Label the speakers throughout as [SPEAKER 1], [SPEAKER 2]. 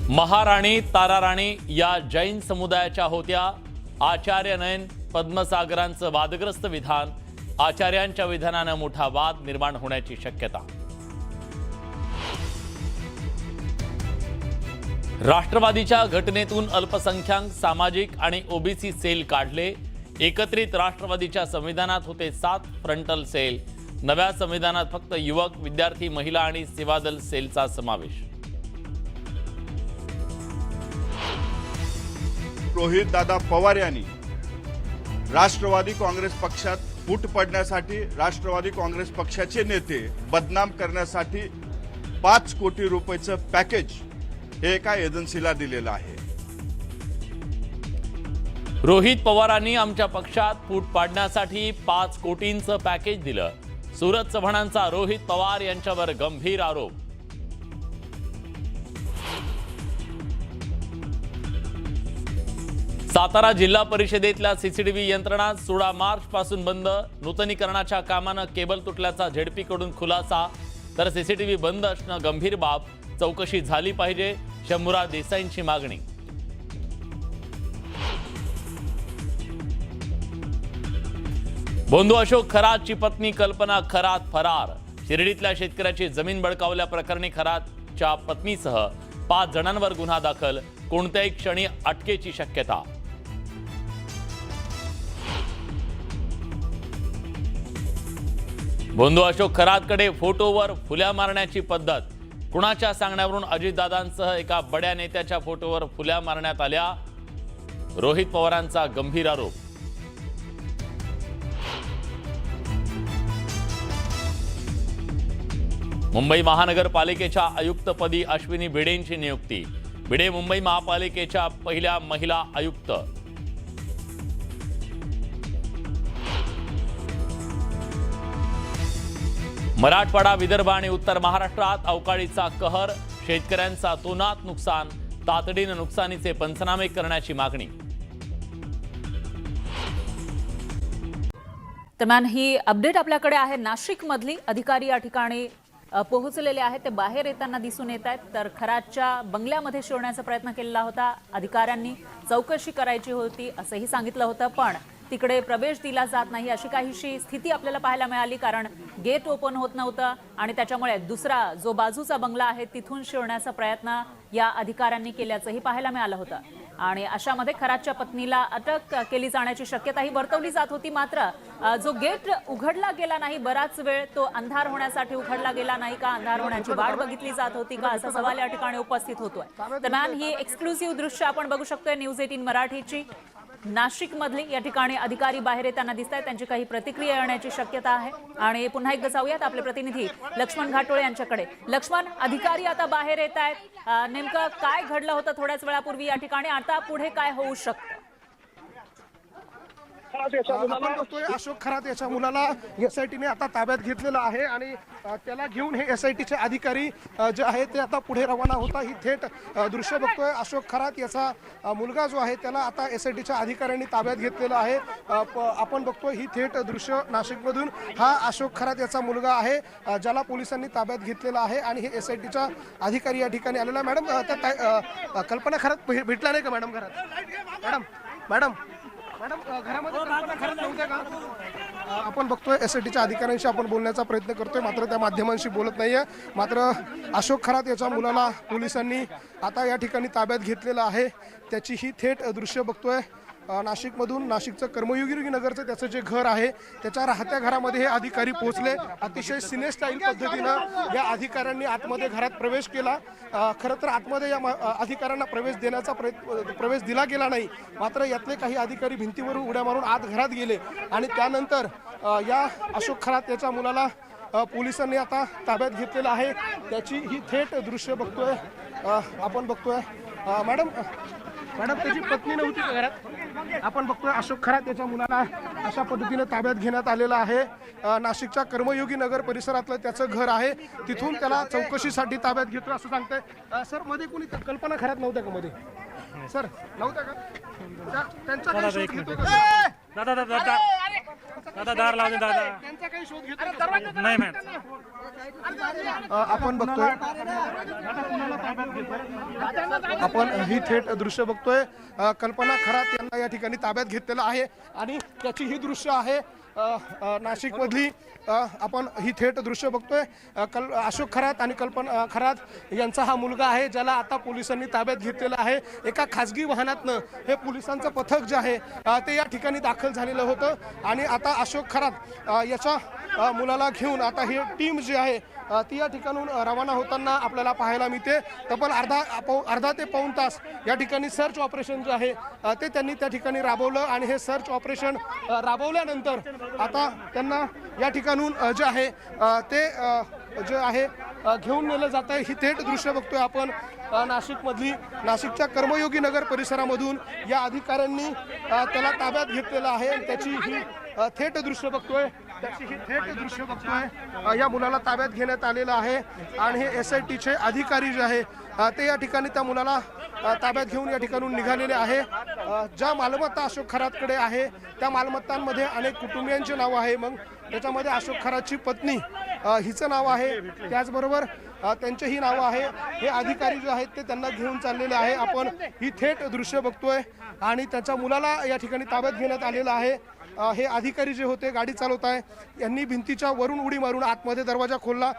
[SPEAKER 1] महाराणी ताराराणी या जैन समुदायाच्या होत्या। आचार्य नयन पद्मसागरांचं वादग्रस्त विधान, आचार्यांच्या विधानाने मोठा वाद निर्माण होण्याची शक्यता। राष्ट्रवादीच्या घटनेतून अल्पसंख्याक, सामाजिक आणि ओबीसी सेल काढले। एकत्रित राष्ट्रवादीच्या संविधानात होते 7 फ्रंटल सेल। नव्या संविधानात फक्त युवक, विद्यार्थी, महिला आणि सेवादल सेलचा समावेश।
[SPEAKER 2] रोहित दादा पवार यांनी राष्ट्रवादी काँग्रेस पक्षात फूट पडण्यासाठी राष्ट्रवादी काँग्रेस पक्षाचे नेते बदनाम करण्यासाठी 5 कोटी रुपयाचं पॅकेज हे एका एजन्सीला दिलेलं आहे।
[SPEAKER 1] रोहित पवारांनी आमच्या पक्षात फूट पाडण्यासाठी 5 कोटींचं पॅकेज दिलं। सुरत चव्हाणांचा रोहित पवार यांच्यावर गंभीर आरोप। सातारा जिल्हा परिषदेतल्या सीसीटीव्ही यंत्रणा 16 मार्च पासून बंद। नूतनीकरणाच्या कामानं केबल तुटल्याचा झेडपीकडून खुलासा, तर सीसीटीव्ही बंद असणं गंभीर बाब, चौकशी झाली पाहिजे, शंभूराज देसाईंची मागणी। बोंधू अशोक खरातची पत्नी कल्पना खरात फरार। शिर्डीतल्या शेतकऱ्याची जमीन बळकावल्या प्रकरणी खरातच्या पत्नीसह 5 जणांवर गुन्हा दाखल, कोणत्याही क्षणी अटकेची शक्यता। बोंधू अशोक खरातकडे फोटोवर फुल्या मारण्याची पद्धत। कुणाच्या सांगण्यावरून अजितदादांसह एका बड्या नेत्याच्या फोटोवर फुल्या मारण्यात आल्या, रोहित पवारांचा गंभीर आरोप। मुंबई महानगरपालिकेच्या आयुक्तपदी अश्विनी भिडेंची नियुक्ती। भिडे मुंबई महापालिकेच्या पहिल्या महिला आयुक्त। मराठवाडा, विदर्भ आणि उत्तर महाराष्ट्रात अवकाळीचा कहर, शेतकऱ्यांचा तोनात नुकसान, तातडीने नुकसानीचे पंचनामे करण्याची मागणी।
[SPEAKER 3] दरम्यान ही अपडेट आपल्याकडे आहे नाशिक मधली। अधिकारी या ठिकाणी पोहोचलेले आहेत, ते बाहेर येताना दिसून येत आहेत। तर खरातच्या बंगल्यामध्ये शिरण्याचा प्रयत्न केलेला होता, अधिकाऱ्यांनी चौकशी करायची होती असंही सांगितलं होतं, पण तिकडे प्रवेश दिला जात नाही अशी काहीशी स्थिती आपल्याला पाहायला मिळाली, कारण गेट ओपन होत नव्हतं आणि त्याच्यामुळे दुसरा जो बाजूचा बंगला आहे तिथून शिरण्याचा प्रयत्न या अधिकाऱ्यांनी केल्याचंही पाहायला मिळालं होतं। आणि अशामध्ये खरातच्या पत्नीला अटक केली जाण्याची शक्यताही वर्तवली जात होती। मात्र जो गेट उघडला गेला नाही, बराच वेळ तो अंधार होण्यासाठी उघडला गेला नाही का, अंधार होण्याची वाट बघितली जात होती का, असा सवाल या ठिकाणी उपस्थित होतोय। दरम्यान ही एक्सक्लुसिव्ह दृश्य आपण बघू शकतोय न्यूज 18 मराठीची। नाशिक मधली या ठिकाणी अधिकारी बाहेर येताना दिसत आहेत, त्यांची काही प्रतिक्रिया येण्याची शक्यता आहे। आणि पुन्हा एकदा जाऊयात आपले प्रतिनिधी लक्ष्मण घाटोळे यांच्याकडे। लक्ष्मण, अधिकारी आता बाहेर येत आहेत, नेमकं काय घडलं होतं थोड्याच वेळापूर्वी या ठिकाणी, आता पुढे काय होऊ शकतं?
[SPEAKER 4] आपण बघतोय अशोक खरात याच्या मुलाला एसआयटीने आता ताब्यात घेतलेलं आहे आणि त्याला घेऊन हे एसआयटीचे अधिकारी जे आहे ते आता पुढे रवाना होता। ही थेट दृश्य बघतोय, अशोक खरात याचा मुलगा जो आहे त्याला आता एसआयटीच्या अधिकाऱ्यांनी ताब्यात घेतलेलं आहे। आपण बघतोय ही थेट दृश्य नाशिकमधून। हा अशोक खरात याचा मुलगा आहे ज्याला पोलिसांनी ताब्यात घेतलेला आहे आणि हे एसआयटीचा अधिकारी या ठिकाणी आलेला आहे। मॅडम, त्या कल्पना खरात भेटला नाही का मॅडम घरात? मॅडम घरामध्ये कल्पना खरात नव्हत्या का? आपण बघतोय एसआयटीच्या अधिकाऱ्यांशी आपण बोलण्याचा प्रयत्न करतोय, मात्र त्या माध्यमांशी बोलत नाहीये। मात्र अशोक खरात याच्या मुलाला पोलिसांनी आता या ठिकाणी ताब्यात घेतलेलं आहे। त्याची ही थेट दृश्य बघतोय नाशिकमधून। नाशिकचं कर्मयोगी नगरचं त्याचं जे घर आहे त्याच्या राहत्या घरामध्ये हे अधिकारी पोहोचले। अतिशय सिने स्टाईल पद्धतीनं या अधिकाऱ्यांनी आतमध्ये घरात प्रवेश केला। खरं तर आतमध्ये या अधिकाऱ्यांना प्रवेश दिला गेला नाही, मात्र यातले काही अधिकारी भिंतीवरून उड्या मारून आत घरात गेले आणि त्यानंतर या अशोक खरात याच्या मुलाला पोलिसांनी आता ताब्यात घेतलेलं आहे। त्याची ही थेट दृश्य बघतोय आपण बघतोय। मॅडम, त्याची पत्नी नव्हती का घरात? आपण बघतोय अशोक खरात याच्या मुलाला अशा पद्धतीने ताब्यात घेण्यात आलेलं आहे। नाशिकच्या कर्मयोगी नगर परिसरातलं त्याचं घर आहे, तिथून त्याला चौकशीसाठी ताब्यात घेतलं असं सांगतंय। सर, मध्ये कोणी कल्पना खरात नव्हत्या का मध्ये? सर, नव्हत्या का? त्यांचा काही शोध घेतो का?
[SPEAKER 5] दादा दार लावून दादा
[SPEAKER 4] त्यांचा काही शोध घेतो
[SPEAKER 5] नाही मॅम
[SPEAKER 4] आपण बघतोय आपण ही थेट दृश्य बघतोय कल्पना खरात यांना या ठिकाणी ताब्यात घेतलेलं आहे आणि त्याची ही दृश्य आहे नाशिक मधली आपण ही थेट दृश्य बघतोय अशोक खरात आणि कल्पना खरात यांचा हा मुलगा आहे ज्याला आता पोलिसांनी ताब्यात घेतलेला आहे एका खासगी वाहनातनं हे पोलिसांचं पथक जे आहे ते या ठिकाणी दाखल झालेलं होतं आणि आता अशोक खरात याच्या मुलाला घेऊन आता ही टीम जी आहे ती या ठिकाणून रवाना होताना आपल्याला पाहायला मिळते तब्बल अर्धा ते पाऊण तास या ठिकाणी सर्च ऑपरेशन जे आहे ते त्यांनी त्या ठिकाणी राबवलं आणि हे सर्च ऑपरेशन राबवल्यानंतर आता त्यांना या ठिकाणून जे आहे ते जे आहे घेऊन नेलं जात आहे ही थेट दृश्य बघतोय आपण नाशिकच्या कर्मयोगी नगर परिसरामधून या अधिकाऱ्यांनी त्याला ताब्यात घेतलेलं आहे आणि त्याची ही थेट दृश्य बघतोय या मुलाला ताब्यात घेण्यात आलेलं आहे आणि हे SITचे अधिकारी जे आहे ते या ठिकाणी त्या मुलाला ताब्यात घेऊन या ठिकाणून निघालेले आहे ज्या मालमत्ता अशोक खरातकडे आहे त्या मालमत्तांमध्ये अनेक कुटुंबियांचे नाव आहे मग त्याच्यामध्ये अशोक खरातची पत्नी हिचं नाव आहे त्याचबरोबर त्यांचेही नाव आहे हे अधिकारी जे आहेत ते त्यांना घेऊन चाललेले आहे आपण ही थेट दृश्य बघतोय आणि त्याच्या मुलाला या ठिकाणी ताब्यात घेण्यात आलेलं आहे हे अधिकारी जे होते गाडी चालवत आहे यांनी भिंतीच्या वरून उडी मारून आतमध्ये दरवाजा खोलला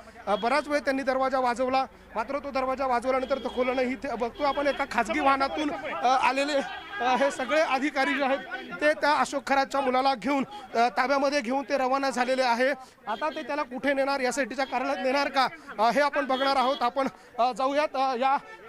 [SPEAKER 4] बराच वेळ त्यांनी दरवाजा वाजवला मात्र तो दरवाजा वाजवल्यानंतर तो खोलला नाही बघतो आपण एका खाजगी वाहनातून आलेले हे सगळे अधिकारी जे आहेत ते त्या अशोक खरातच्या मुलाला घेऊन ताब्यामध्ये घेऊन ते रवाना झालेले आहे आता ते त्याला कुठे नेणार SITच्या कार्यालयात नेणार का हे आपण बघणार आहोत आपण जाऊयात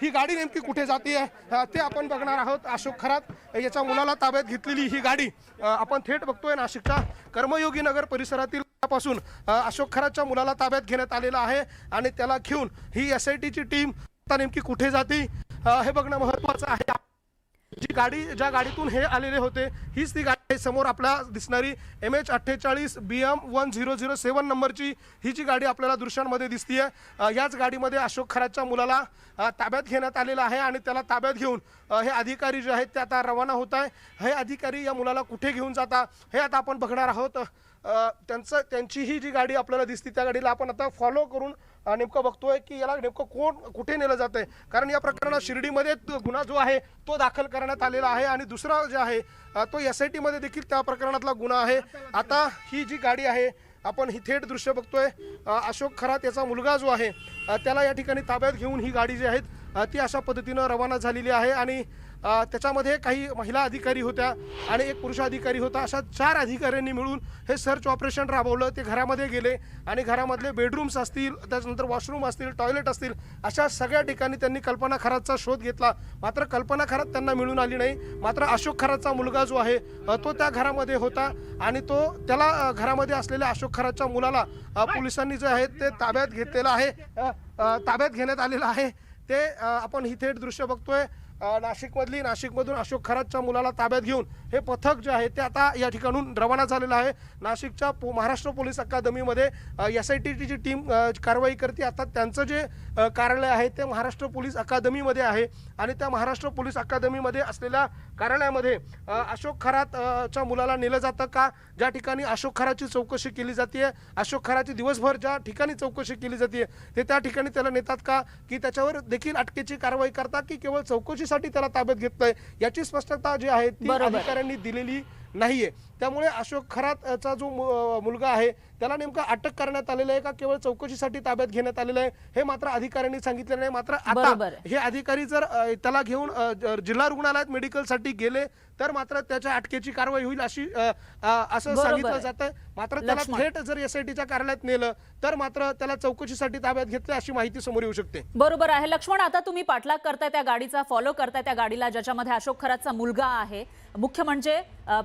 [SPEAKER 4] ही गाडी नेमकी कुठे जाते ते आपण बघणार आहोत अशोक खरात याच्या मुलाला ताब्यात घेतलेली ही गाडी आपण थेट बघतोय नाशिकच्या कर्मयोगी नगर परिसरातील पासून अशोक खरातच्या मुलाला ताब्यात घेण्यात आलेलं आहे आणि त्याला घेऊन ही SITची टीम आता नेमकी कुठे जाते हे बघणं महत्त्वाचं आहे जी गाडी ज्या गाडीतून हे आलेले होते हीच ती गाडी समोर आपल्याला दिसणारी MH48 BM 1007 नंबरची ही जी गाडी आपल्याला दृश्यांमध्ये दिसतीये याच गाडीमध्ये अशोक खरातच्या मुलाला ताब्यात घेण्यात आलेला आहे आणि त्याला ताब्यात घेऊन हे अधिकारी जे आहेत ते आता रवाना होत आहे हे अधिकारी या मुलाला कुठे घेऊन जाता हे आता आपण बघणार आहोत त्यांची ही जी गाडी आपल्याला दिसते त्या गाडीला आपण आता फॉलो करून नेमकं बघतोय की याला नेमकं कोण कुठे नेलं जात आहे कारण या प्रकरणात शिर्डीमध्ये गुन्हा जो आहे तो दाखल करण्यात आलेला आहे आणि दुसरा जे आहे तो SIT मध्ये देखील त्या प्रकरणातला गुन्हा आहे आता ही जी गाडी आहे आपण ही थेट दृश्य बघतोय अशोक खरात याचा मुलगा जो आहे त्याला या ठिकाणी ताब्यात घेऊन ही गाडी जी आहेत ती अशा पद्धतीनं रवाना झालेली आहे आणि त्याच्यामध्ये काही महिला अधिकारी होत्या आणि एक पुरुष अधिकारी होता अशा 4 अधिकाऱ्यांनी मिळून हे सर्च ऑपरेशन राबवलं ते घरामध्ये गेले आणि घरामधले बेडरूम्स असतील त्याच्यानंतर वॉशरूम असतील टॉयलेट असतील अशा सगळ्या ठिकाणी त्यांनी कल्पना खरातचा शोध घेतला मात्र कल्पना खरात त्यांना मिळून आली नाही मात्र अशोक खरातचा मुलगा जो आहे तो त्या घरामध्ये होता आणि त्याला घरामध्ये असलेल्या अशोक खरातच्या मुलाला पोलिसांनी जे आहे ते ताब्यात घेतलेलं आहे ताब्यात घेण्यात आलेलं आहे ते आपण ही थेट दृश्य बघतोय नाशिकमधून अशोक खरातच्या मुलाला ताब्यात घेऊन हे पथक जे आहे ते आता या ठिकाणून रवाना झालेलं आहे नाशिकच्या महाराष्ट्र पोलीस अकादमीमध्ये SITची टीम कारवाई करते आता त्यांचं जे कार्यालय आहे ते महाराष्ट्र पोलीस अकादमीमध्ये आहे आणि त्या महाराष्ट्र पोलीस अकादमीमध्ये असलेल्या कार्यालयामध्ये अशोक खरातच्या मुलाला नेलं जातं का ज्या ठिकाणी अशोक खरातची चौकशी केली जाते अशोक खरातची दिवसभर ज्या ठिकाणी चौकशी केली जाते ते त्या ठिकाणी त्याला नेतात का की त्याच्यावर देखील अटकेची कारवाई करतात की केवळ चौकशीसाठी त्याला ताब्यात घेतलंय याची स्पष्टता जी आहे ती अधिकाऱ्यांनी दिलेली नाहीये त्यामुळे अशोक खरातचा जो मुलगा आहे त्याला नेमका अटक करण्यात आलेलं आहे का केवळ चौकशीसाठी ताब्यात घेण्यात आलेलं आहे हे मात्र अधिकाऱ्यांनी सांगितलं नाही मात्र आता हे अधिकारी जर त्याला घेऊन जिल्हा रुग्णालयात मेडिकलसाठी गेले तर मात्र त्याच्या अटकेची कारवाई होईल असं सांगितलं जातं मात्र त्याला थेट जर SITच्या कार्यालयात नेलं तर मात्र त्याला चौकशीसाठी ताब्यात घेतलं अशी माहिती समोर येऊ शकते
[SPEAKER 3] बरोबर आहे लक्ष्मण आता तुम्ही पाठलाग करताय त्या गाडीचा फॉलो करताय त्या गाडीला ज्याच्यामध्ये अशोक खरातचा मुलगा आहे मुख्य म्हणजे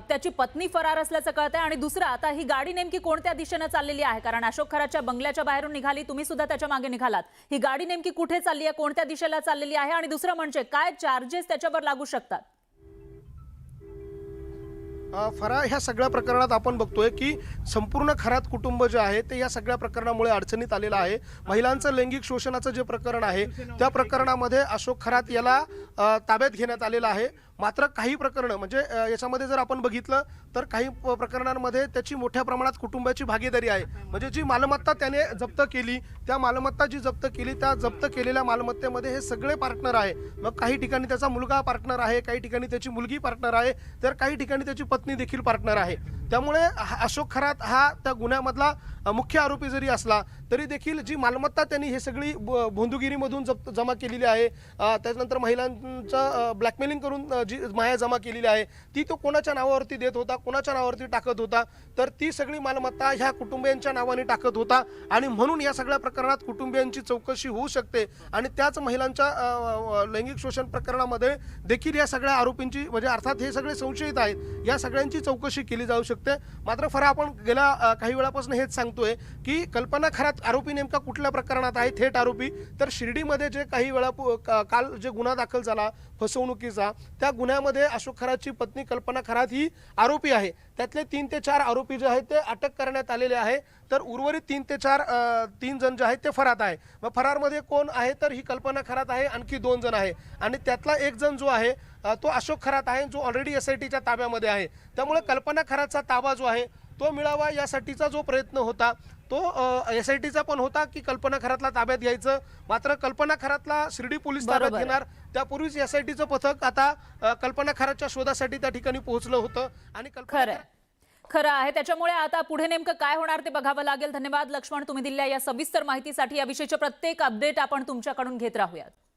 [SPEAKER 3] त्याची पत्नी फरार असल्याचं कळतंय आणि दुसरं आता ही गाडी नेमकी कोणत्या दिशेने चाललेली आहे कारण अशोक खरातच्या बंगल्याच्या बाहेरून निघाली तुम्ही सुद्धा त्याच्या मागे निघालात ही गाडी नेमकी कुठे चालली आहे कोणत्या दिशेला चाललेली आहे आणि दुसरं म्हणजे काय चार्जेस त्याच्यावर लागू शकतात
[SPEAKER 4] फरार ह्या सगळ्या प्रकरणात आपण बघतोय की संपूर्ण खरात कुटुंब जे आहे ते या सगळ्या प्रकरणामुळे अडचणीत आलेलं आहे महिलांचं लैंगिक शोषणाचं जे प्रकरण आहे त्या प्रकरणामध्ये अशोक खरात याला ताब्यात घेण्यात आलेलं आहे मात्र काही प्रकरणं म्हणजे याच्यामध्ये जर आपण बघितलं तर काही प्रकरणांमध्ये त्याची मोठ्या प्रमाणात कुटुंबाची भागीदारी आहे. म्हणजे जी मालमत्ता त्याने जप्त केली, त्या मालमत्ता जी जप्त केली, त्या जप्त केलेल्या मालमत्तेमध्ये हे सगळे पार्टनर आहे. मग काही ठिकाणी त्याचा मुलगा पार्टनर आहे, काही ठिकाणी त्याची मुलगी पार्टनर आहे, तर काही ठिकाणी त्याची पत्नी देखील पार्टनर आहे. त्यामुळे अशोक खरात हा त्या गुन्ह्यामधला मुख्य आरोपी जरी असला तरी देखील जी मालमत्ता त्यांनी हे सगळी भोंदुगिरीमधून जमा केलेली आहे, त्याच्यानंतर महिलांचं ब्लॅकमेलिंग करून जी माया जमा केलेली आहे ती तो कोणाच्या नावावरती देत होता, कोणाच्या नावावरती टाकत होता, तर ती सगळी मालमत्ता ह्या कुटुंबियांच्या नावाने टाकत होता. आणि म्हणून या सगळ्या प्रकरणात कुटुंबियांची चौकशी होऊ शकते आणि त्याच महिलांच्या लैंगिक शोषण प्रकरणामध्ये देखील या सगळ्या आरोपींची म्हणजे अर्थात हे सगळे संशयित आहेत, या सगळ्यांची चौकशी केली जाऊ शकते. मात्र फरा आपण गेल्या काही वेळापासून हेच सांगतोय की कल्पना खरात आरोपी नेमका कुठल्या प्रकरणात आहे, थेट आरोपी तर शिर्डीमध्ये जे काही वेळा काल जे गुन्हा दाखल झाला फसवणुकीचा, त्या गुन्ह्यामध्ये अशोक खरातची पत्नी कल्पना खरात ही आरोपी आहे. त्यातले 3 ते 4 आरोपी जे आहेत ते अटक करण्यात आलेले आहे, तर उर्वरित 3 ते 4 जण जे आहेत ते फरार आहे. मग फरारमध्ये कोण आहे तर ही कल्पना खरात आहे, आणखी 2 जण आहे आणि त्यातला एक जण जो आहे तो अशोक खरात आहे, जो ऑलरेडी SITच्या ताब्यामध्ये आहे. त्यामुळे कल्पना खरातचा ताबा जो आहे तो मिळावा यासाठीचा जो प्रयत्न होता तो SITचा पण होता की कल्पना खरातला ताब्यात घ्यायचं. मात्र कल्पना खरातला शिर्डी पोलीस ताब्यात
[SPEAKER 3] बरोबर.
[SPEAKER 4] घेणार, त्यापूर्वीच SITचं पथक आता कल्पना खरातच्या शोधासाठी त्या ठिकाणी पोहोचलं होतं आणि
[SPEAKER 3] खरं आहे. त्याच्यामुळे आता पुढे नेमकं काय होणार ते बघावं लागेल. धन्यवाद लक्ष्मण, तुम्ही दिलेल्या या सविस्तर माहितीसाठी. याविषयीचे प्रत्येक अपडेट आपण तुमच्याकडून घेत राहूयात.